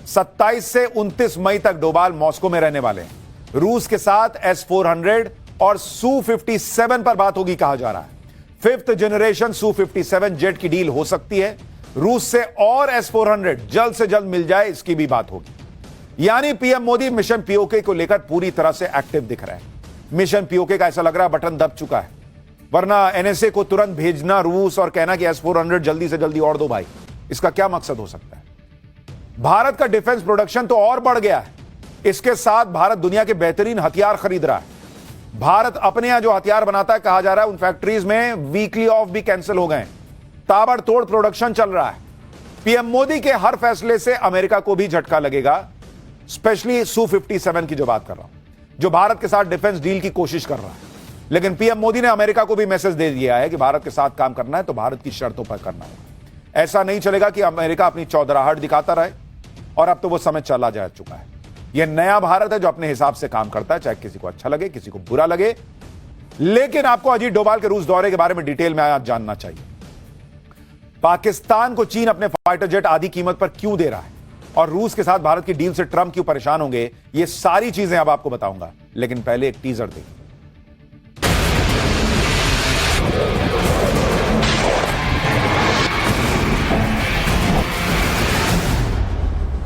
27 से 29 मई तक डोभाल मॉस्को में रहने वाले हैं। रूस के साथ S-400 और Su-57 पर बात होगी कहा जा रहा है। 5th जनरेशन Su-57 जेट की डील हो सकती है। रूस से और S-400 जल्द से जल्द मिल जाए, इसकी भी बात होगी। यानी पीएम मोदी मिशन पीओके को लेकर पूरी तरह से एक्टिव दिख रहे हैं। मिशन पीओके का ऐसा लग रहा है बटन दब चुका है, वरना एनएसए को तुरंत भेजना रूस और कहना कि S-400 जल्दी से जल्दी और दो भाई, इसका क्या मकसद हो सकता है? भारत का डिफेंस प्रोडक्शन तो और बढ़ गया है। इसके साथ भारत दुनिया के बेहतरीन हथियार खरीद रहा है। भारत अपने यहां जो हथियार बनाता है, कहा जा रहा है उन फैक्ट्रीज में वीकली ऑफ भी कैंसिल हो गए। ताबड़तोड़ प्रोडक्शन चल रहा है। पीएम मोदी के हर फैसले से अमेरिका को भी झटका लगेगा, स्पेशली Su-57 की जो बात कर रहा हूं, जो भारत के साथ डिफेंस डील की कोशिश कर रहा है। लेकिन पीएम मोदी ने अमेरिका को भी मैसेज दे दिया है कि भारत के साथ काम करना है तो भारत की शर्तों पर करना होगा। ऐसा नहीं चलेगा कि अमेरिका अपनी चौधराहट दिखाता रहे, और अब तो वो समय चला जा चुका है। यह नया भारत है जो अपने हिसाब से काम करता है, चाहे किसी को अच्छा लगे किसी को बुरा लगे। लेकिन आपको अजीत डोभाल के रूस दौरे के बारे में डिटेल में आज जानना चाहिए। पाकिस्तान को चीन अपने फाइटर जेट आधी कीमत पर क्यों दे रहा है, और रूस के साथ भारत की डील से ट्रंप क्यों परेशान होंगे, ये सारी चीजें अब आपको बताऊंगा। लेकिन पहले एक टीजर देखिए।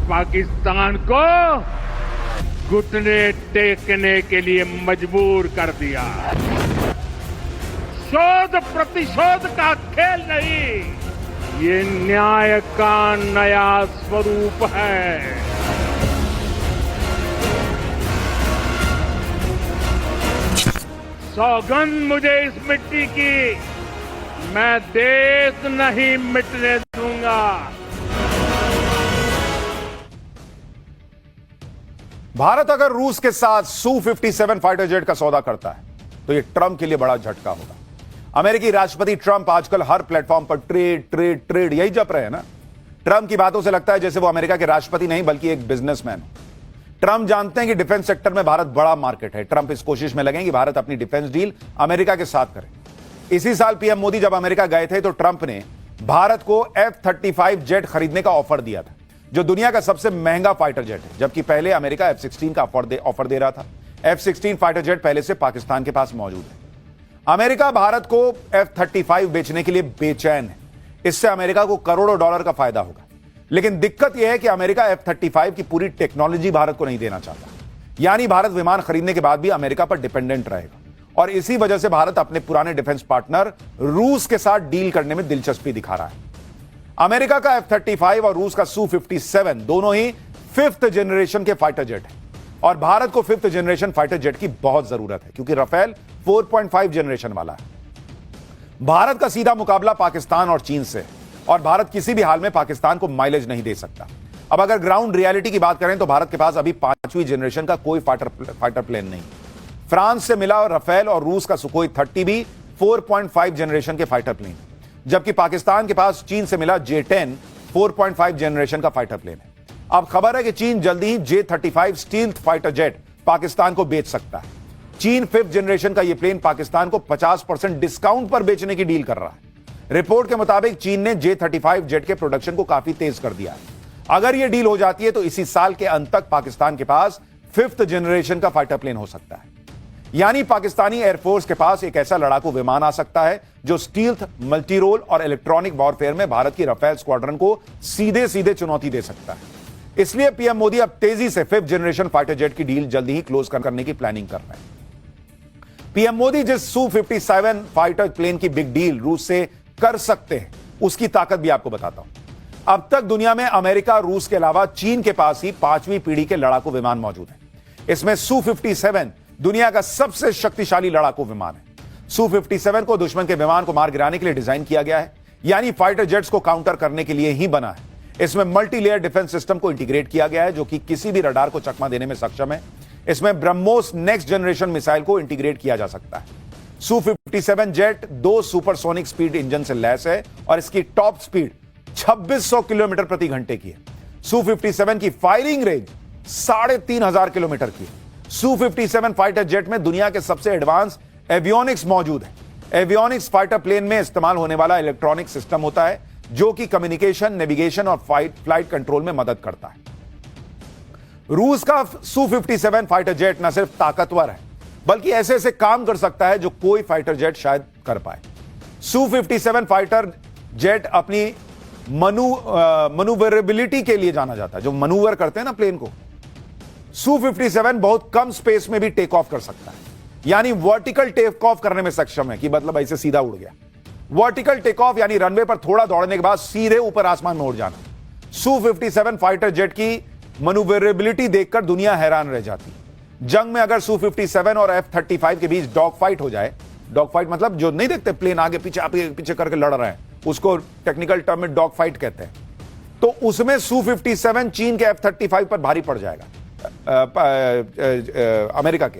पाकिस्तान को घुटने टेकने के लिए मजबूर कर दिया। शोध प्रतिशोध का खेल नहीं, ये न्याय का नया स्वरूप है। सौगंध मुझे इस मिट्टी की, मैं देश नहीं मिटने दूंगा। भारत अगर रूस के साथ Su-57 फाइटर जेट का सौदा करता है तो यह ट्रंप के लिए बड़ा झटका होगा। अमेरिकी राष्ट्रपति ट्रंप आजकल हर प्लेटफॉर्म पर ट्रेड ट्रेड ट्रेड यही जप रहे हैं ना। ट्रंप की बातों से लगता है जैसे वो अमेरिका के राष्ट्रपति नहीं बल्कि एक बिजनेसमैन। ट्रंप जानते हैं कि डिफेंस सेक्टर में भारत बड़ा मार्केट है। ट्रंप इस कोशिश में लगे कि भारत अपनी डिफेंस डील अमेरिका के साथ करे। इसी साल पीएम मोदी जब अमेरिका गए थे तो ट्रंप ने भारत को F-35 जेट खरीदने का ऑफर दिया था, जो दुनिया का सबसे महंगा फाइटर जेट है, जबकि पहले अमेरिका F-16 का ऑफर दे रहा था। F-16 फाइटर जेट पहले से पाकिस्तान के पास मौजूद है। अमेरिका भारत को F-35 बेचने के लिए बेचैन है। इससे अमेरिका को करोड़ों डॉलर का फायदा होगा। लेकिन दिक्कत यह है कि अमेरिका F-35 की पूरी टेक्नोलॉजी भारत को नहीं देना चाहता। यानी भारत विमान खरीदने के बाद भी अमेरिका पर डिपेंडेंट रहेगा, और इसी वजह से भारत अपने पुराने डिफेंस पार्टनर रूस के साथ डील करने में दिलचस्पी दिखा रहा है। अमेरिका का F-35 और रूस का Su-57 दोनों ही 5th जनरेशन के फाइटर जेट हैं, और भारत को 5th जनरेशन फाइटर जेट की बहुत जरूरत है क्योंकि राफेल 4.5 जनरेशन वाला है। भारत का सीधा मुकाबला पाकिस्तान और चीन से, और भारत किसी भी हाल में पाकिस्तान को माइलेज नहीं दे सकता। अब अगर ग्राउंड रियलिटी की बात करें तो भारत के पास अभी 5वीं जनरेशन का कोई फाइटर प्लेन नहीं। फ्रांस से मिला राफेल और रूस का सुखोई 30 भी 4.5 जनरेशन के फाइटर प्लेन, जबकि पाकिस्तान के पास चीन से मिला J-10 4.5 जनरेशन का फाइटर प्लेन है। अब खबर है कि चीन जल्दी ही J-35 stealth fighter jet Pakistan को बेच सकता है। चीन 5th जनरेशन का यह प्लेन पाकिस्तान को 50% डिस्काउंट पर बेचने की डील कर रहा है। रिपोर्ट के मुताबिक चीन ने J-35 जेट के प्रोडक्शन को काफी तेज कर दिया है। अगर यह डील हो जाती है तो इसी साल के अंत तक पाकिस्तान के पास 5th जनरेशन का फाइटर प्लेन हो सकता है। यानी पाकिस्तानी एयरफोर्स के पास एक ऐसा लड़ाकू विमान आ सकता है जो स्टील्थ, मल्टीरोल और इलेक्ट्रॉनिक वॉरफेयर में भारत की राफेल स्क्वाड्रन को सीधे सीधे चुनौती दे सकता है। इसलिए पीएम मोदी अब तेजी से 5th जनरेशन फाइटर जेट की डील जल्दी ही क्लोज करने की प्लानिंग कर रहे हैं। पीएम मोदी जिस Su-57 फाइटर प्लेन की बिग डील रूस से कर सकते हैं, उसकी ताकत भी आपको बताता हूं। अब तक दुनिया में अमेरिका, रूस के अलावा चीन के पास ही 5वीं पीढ़ी के लड़ाकू विमान मौजूद है। इसमें Su-57 दुनिया का सबसे शक्तिशाली लड़ाकू विमान है। Su-57 को दुश्मन के विमान को मार गिराने के लिए डिजाइन किया गया है, यानी फाइटर जेट्स को काउंटर करने के लिए ही बना है। इसमें मल्टी लेयर डिफेंस सिस्टम को इंटीग्रेट किया गया है जो कि किसी भी रडार को चकमा देने में सक्षम है। इसमें ब्रह्मोस नेक्स्ट जनरेशन मिसाइल को इंटीग्रेट किया जा सकता है। Su-57 jet 2 supersonic speed engine से लैस है और इसकी टॉप स्पीड 2600 किलोमीटर प्रति घंटे की है। Su-57 की फायरिंग रेंज 3500 किलोमीटर की है। Su-57 फाइटर जेट में दुनिया के सबसे एडवांस एवियोनिक्स मौजूद है। एवियोनिक्स फाइटर प्लेन में इस्तेमाल होने वाला इलेक्ट्रॉनिक सिस्टम होता है जो कि कम्युनिकेशन, नेविगेशन और फ्लाइट कंट्रोल में मदद करता है। रूस का Su-57 फाइटर जेट न सिर्फ ताकतवर है बल्कि ऐसे ऐसे काम कर सकता है जो कोई फाइटर जेट शायद कर पाए। Su-57 फाइटर जेट अपनी मनूवरेबिलिटी के लिए जाना जाता है, जो मनूवर करते हैं ना प्लेन को। Su-57 बहुत कम स्पेस में भी टेक ऑफ कर सकता है, यानी वर्टिकल टेक ऑफ करने में सक्षम है, कि मतलब ऐसे सीधा उड़ गया। वर्टिकल टेक ऑफ यानी रनवे पर थोड़ा दौड़ने के बाद सीधे ऊपर आसमान में उड़ जाना। Su-57 फाइटर जेट की मनूवरेबिलिटी देखकर दुनिया हैरान रह जाती। जंग में अगर Su-57 और F-35 के बीच डॉग फाइट हो जाए, डॉग फाइट मतलब जो नहीं देखते प्लेन आगे पीछे करके लड़ रहे हैं, उसको टेक्निकल टर्म में डॉग फाइट कहते हैं, तो उसमें Su-57 चीन के F-35 पर भारी पड़ जाएगा, अमेरिका के,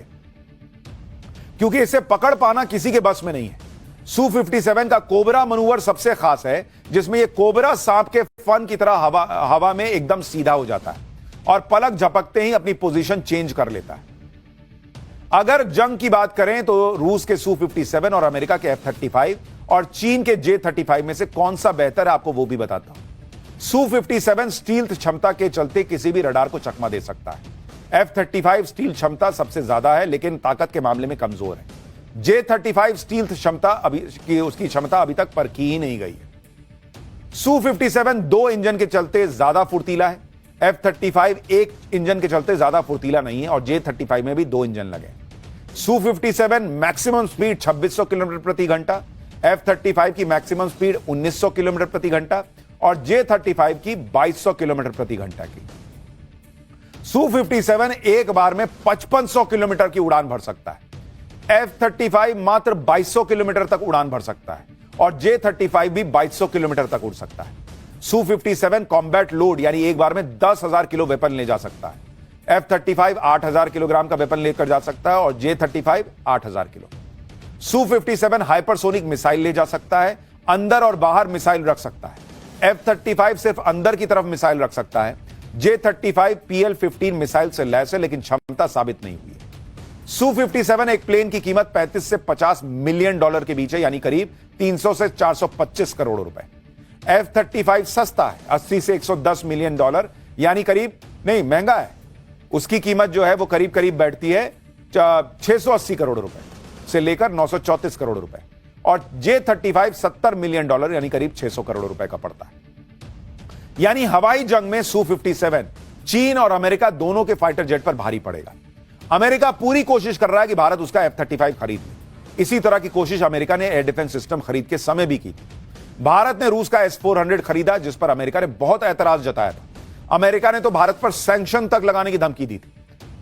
क्योंकि इसे पकड़ पाना किसी के बस में नहीं है। Su-57 का कोबरा मनूवर सबसे खास है, जिसमें यह कोबरा सांप के फन की तरह हवा में एकदम सीधा हो जाता है और पलक झपकते ही अपनी पोजीशन चेंज कर लेता है। अगर जंग की बात करें तो रूस के Su-57 और अमेरिका के F-35 और चीन के J-35 में से कौन सा बेहतर है, आपको वो भी बताता हूं। Su-57 स्टील्थ क्षमता के चलते किसी भी रडार को चकमा दे सकता है। F-35 स्टील क्षमता सबसे ज्यादा है लेकिन ताकत के मामले में कमजोर है। J-35 स्टील्थ क्षमता उसकी क्षमता अभी तक परखी ही नहीं गई है। Su-57 दो इंजन के चलते ज्यादा फुर्तीला है। F-35 एक इंजन के चलते ज्यादा फुर्तीला नहीं है और J-35 में भी दो इंजन लगे। Su-57 मैक्सिमम स्पीड 2600 किलोमीटर प्रति घंटा, F-35 की मैक्सिमम स्पीड 1900 किलोमीटर प्रति घंटा और J-35 की 2200 किलोमीटर प्रति घंटा की। Su-57 एक बार में 5500 किलोमीटर की उड़ान भर सकता है। F-35 मात्र 2200 किलोमीटर तक उड़ान भर सकता है और J-35 भी 2200 किलोमीटर तक उड़ सकता है। Su-57 कॉम्बैट लोड यानी एक बार में 10,000 किलो वेपन ले जा सकता है। F-35 8,000 किलोग्राम का वेपन लेकर जा सकता है और J-35 8,000 kilo. Su-57 hypersonic missile ले जा सकता है, अंदर और बाहर मिसाइल रख सकता है। F-35 सिर्फ अंदर की तरफ मिसाइल रख सकता है। J-35 PL-15 मिसाइल से लैस है लेकिन क्षमता साबित नहीं हुई है। Su-57 एक प्लेन की कीमत 35 से 50 मिलियन डॉलर के बीच है, यानी करीब 300 से 425 करोड़ रुपए। F-35 सस्ता है, 80 से 110 मिलियन डॉलर, यानी करीब नहीं, महंगा है। उसकी कीमत जो है वो करीब करीब बैठती है 680 करोड़ रुपए से लेकर 934 करोड़ रुपए और J-35 70 मिलियन डॉलर यानी करीब 600 करोड़ रुपए का पड़ता है। यानी हवाई जंग में Su-57 चीन और अमेरिका दोनों के फाइटर जेट पर भारी पड़ेगा। अमेरिका पूरी कोशिश कर रहा है कि भारत उसका F-35 खरीद ले। इसी तरह की कोशिश अमेरिका ने एयर डिफेंस सिस्टम खरीद के समय भी की थी। भारत ने रूस का S-400 खरीदा, जिस पर अमेरिका ने बहुत ऐतराज जताया था। अमेरिका ने तो भारत पर सैंक्शन तक लगाने की धमकी दी थी,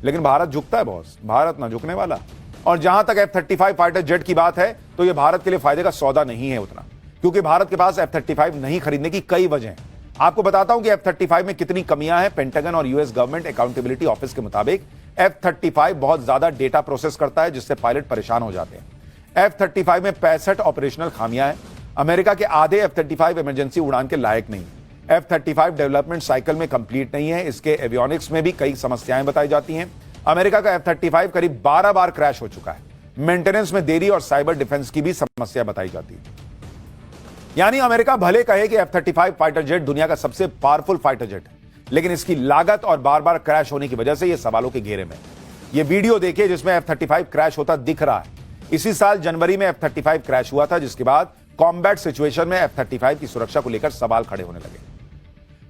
लेकिन भारत झुकता है बॉस, भारत ना झुकने वाला। और जहां तक F-35 फाइटर जेट की बात है तो यह भारत के लिए फायदे का सौदा नहीं है उतना, क्योंकि भारत के पास F-35 नहीं खरीदने की कई वजह हैं। आपको बताता हूं कि F-35 में कितनी कमियां हैं। पेंटागन और यूएस गवर्नमेंट अकाउंटेबिलिटी ऑफिस के मुताबिक F-35 बहुत ज्यादा डेटा प्रोसेस करता है, जिससे पायलट परेशान हो जाते हैं। F-35 में 65 ऑपरेशनल खामियां हैं। अमेरिका के आधे F-35 इमरजेंसी उड़ान के लायक नहीं। F-35 डेवलपमेंट साइकिल में कंप्लीट नहीं है। इसके एवियोनिक्स में भी कई समस्याएं बताई जाती हैं। अमेरिका का F-35 करीब 12 बार क्रैश हो चुका है। मेंटेनेंस में देरी और साइबर डिफेंस की भी समस्या बताई जाती है। यानी अमेरिका भले कहे कि F-35 फाइटर जेट दुनिया का सबसे पावरफुल फाइटर जेट है, लेकिन इसकी लागत और बार बार क्रैश होने की वजह से यह सवालों के घेरे में है। यह वीडियो देखिए जिसमें F-35 क्रैश होता दिख रहा है। इसी साल जनवरी में F-35 क्रैश हुआ था, जिसके बाद कॉम्बैट सिचुएशन में F-35 की सुरक्षा को लेकर सवाल खड़े होने लगे।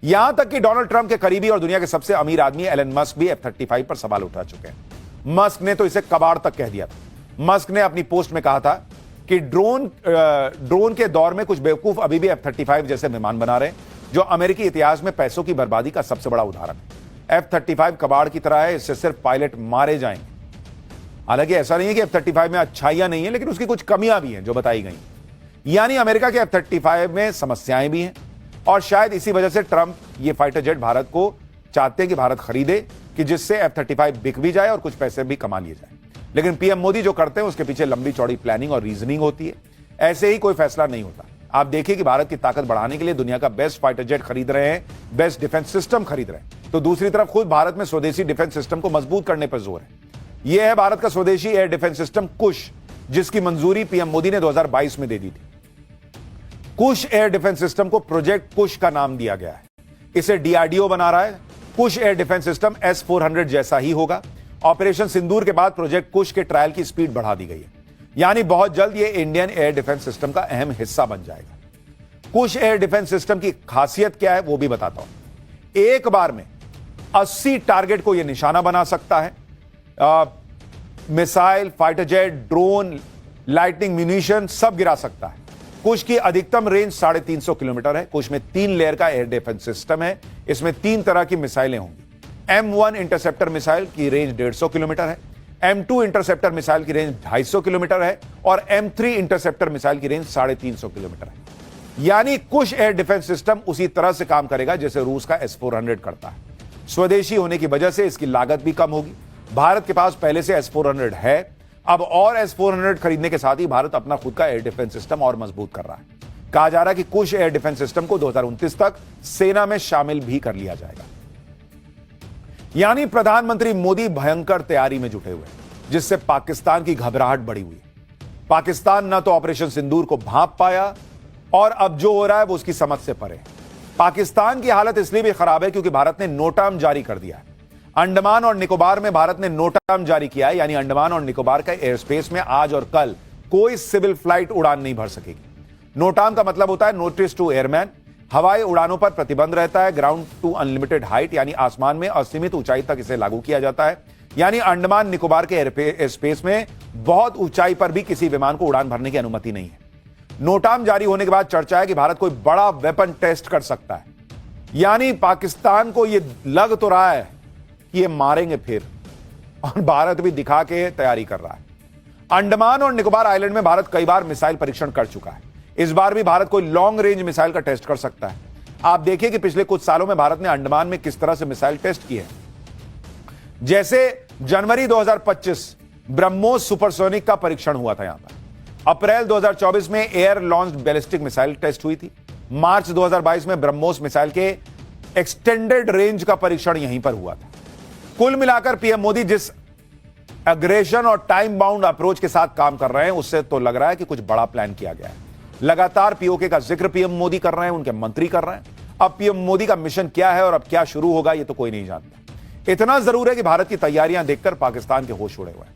यहां तक कि डोनाल्ड ट्रंप के करीबी और दुनिया के सबसे अमीर आदमी एलन मस्क भी F-35 पर सवाल उठा चुके हैं। मस्क ने तो इसे कबाड़ तक कह दिया था। मस्क ने अपनी पोस्ट में कहा था कि ड्रोन के दौर में कुछ बेवकूफ अभी भी F-35 जैसे विमान बना रहे हैं, जो अमेरिकी इतिहास में पैसों की बर्बादी का सबसे बड़ा उदाहरण है। F-35 कबाड़ की तरह है, इससे सिर्फ पायलट मारे जाएंगे। हालांकि ऐसा नहीं है कि F-35 में अच्छाइयां नहीं है, लेकिन उसकी कुछ कमियां भी हैं जो बताई गई। यानी अमेरिका के F-35 में समस्याएं भी हैं और शायद इसी वजह से ट्रंप ये फाइटर जेट भारत को चाहते हैं कि भारत खरीदे, कि जिससे F-35 बिक भी जाए और कुछ पैसे भी कमा लिए जाए। लेकिन पीएम मोदी जो करते हैं उसके पीछे लंबी चौड़ी प्लानिंग और रीजनिंग होती है। ऐसे ही कोई फैसला नहीं होता। आप देखिए कि भारत की ताकत बढ़ाने के लिए दुनिया का बेस्ट फाइटर जेट खरीद रहे हैं, बेस्ट डिफेंस सिस्टम खरीद रहे हैं, तो दूसरी तरफ खुद भारत में स्वदेशी डिफेंस सिस्टम को मजबूत करने पर जोर है। यह है भारत का स्वदेशी एयर डिफेंस सिस्टम कुश, जिसकी मंजूरी पीएम मोदी ने 2022 में दे दी थी। कुश एयर डिफेंस सिस्टम को प्रोजेक्ट कुश का नाम दिया गया है। इसे डीआरडीओ बना रहा है। कुश एयर डिफेंस सिस्टम S-400 जैसा ही होगा। ऑपरेशन सिंदूर के बाद प्रोजेक्ट कुश के ट्रायल की स्पीड बढ़ा दी गई है, यानी बहुत जल्द यह इंडियन एयर डिफेंस सिस्टम का अहम हिस्सा बन जाएगा। कुश एयर डिफेंस सिस्टम की खासियत क्या है वो भी बताता हूं। एक बार में 80 टारगेट को यह निशाना बना सकता है। Missile, fighter jet, drone, lightning, munition सब गिरा सकता है। कुश की अधिकतम रेंज 350 किलोमीटर है। कुश में 3 लेयर का एयर डिफेंस सिस्टम है। इसमें 3 तरह की मिसाइलें होंगी। M1 इंटरसेप्टर मिसाइल की रेंज 150 किलोमीटर है, M2 इंटरसेप्टर मिसाइल की रेंज 250 किलोमीटर है और M3 इंटरसेप्टर मिसाइल की रेंज 350 किलोमीटर है। यानी कुश एयर डिफेंस सिस्टम उसी तरह से काम करेगा जैसे रूस का S-400 करता है। स्वदेशी होने की वजह से इसकी लागत भी कम होगी। भारत के पास पहले से S-400 है। अब और S-400 खरीदने के साथ ही भारत अपना खुद का एयर डिफेंस सिस्टम और मजबूत कर रहा है। कहा जा रहा है कि कुश एयर डिफेंस सिस्टम को 2029 तक सेना में शामिल भी कर लिया जाएगा। यानी प्रधानमंत्री मोदी भयंकर तैयारी में जुटे हुए हैं, जिससे पाकिस्तान की घबराहट बढ़ी हुई है। पाकिस्तान न तो ऑपरेशन सिंदूर को भांप पाया और अब जो हो रहा है वो उसकी समझ से परे है। पाकिस्तान की हालत इसलिए भी खराब है क्योंकि भारत ने नोटाम जारी कर दिया है। अंडमान और निकोबार में भारत ने नोटाम जारी किया है, यानी अंडमान और निकोबार का एयर स्पेस में आज और कल कोई सिविल फ्लाइट उड़ान नहीं भर सकेगी। नोटाम का मतलब होता है नोटिस टू एयरमैन। हवाई उड़ानों पर प्रतिबंध रहता है। ग्राउंड टू अनलिमिटेड हाइट, यानी आसमान में असीमित ऊंचाई तक इसे लागू किया जाता है। यानी अंडमान निकोबार के एयर स्पेस में बहुत ऊंचाई पर भी किसी विमान को उड़ान भरने की अनुमति नहीं है। नोटाम जारी होने के बाद चर्चा है कि भारत कोई बड़ा वेपन टेस्ट कर सकता है। यानी पाकिस्तान को यह लग तो रहा है कि ये मारेंगे फिर, और भारत भी दिखा के तैयारी कर रहा है। अंडमान और निकोबार आइलैंड में भारत कई बार मिसाइल परीक्षण कर चुका है। इस बार भी भारत कोई लॉन्ग रेंज मिसाइल का टेस्ट कर सकता है। आप देखिए कि पिछले कुछ सालों में भारत ने अंडमान में किस तरह से मिसाइल टेस्ट किए हैं। जैसे जनवरी 2025 ब्रह्मोस सुपरसोनिक का परीक्षण हुआ था यहां पर। अप्रैल 2024 में air launched ballistic missile test हुई थी। मार्च 2022 में ब्रह्मोस मिसाइल के एक्सटेंडेड रेंज का परीक्षण यहीं पर हुआ था। कुल मिलाकर पीएम मोदी जिस एग्रेशन और टाइम बाउंड अप्रोच के साथ काम कर रहे हैं, उससे तो लग रहा है कि कुछ बड़ा प्लान किया गया है। लगातार पीओके का जिक्र पीएम मोदी कर रहे हैं, उनके मंत्री कर रहे हैं। अब पीएम मोदी का मिशन क्या है और अब क्या शुरू होगा, यह तो कोई नहीं जानता। इतना जरूर है कि भारत की तैयारियां देखकर पाकिस्तान के होश उड़े हुए हैं।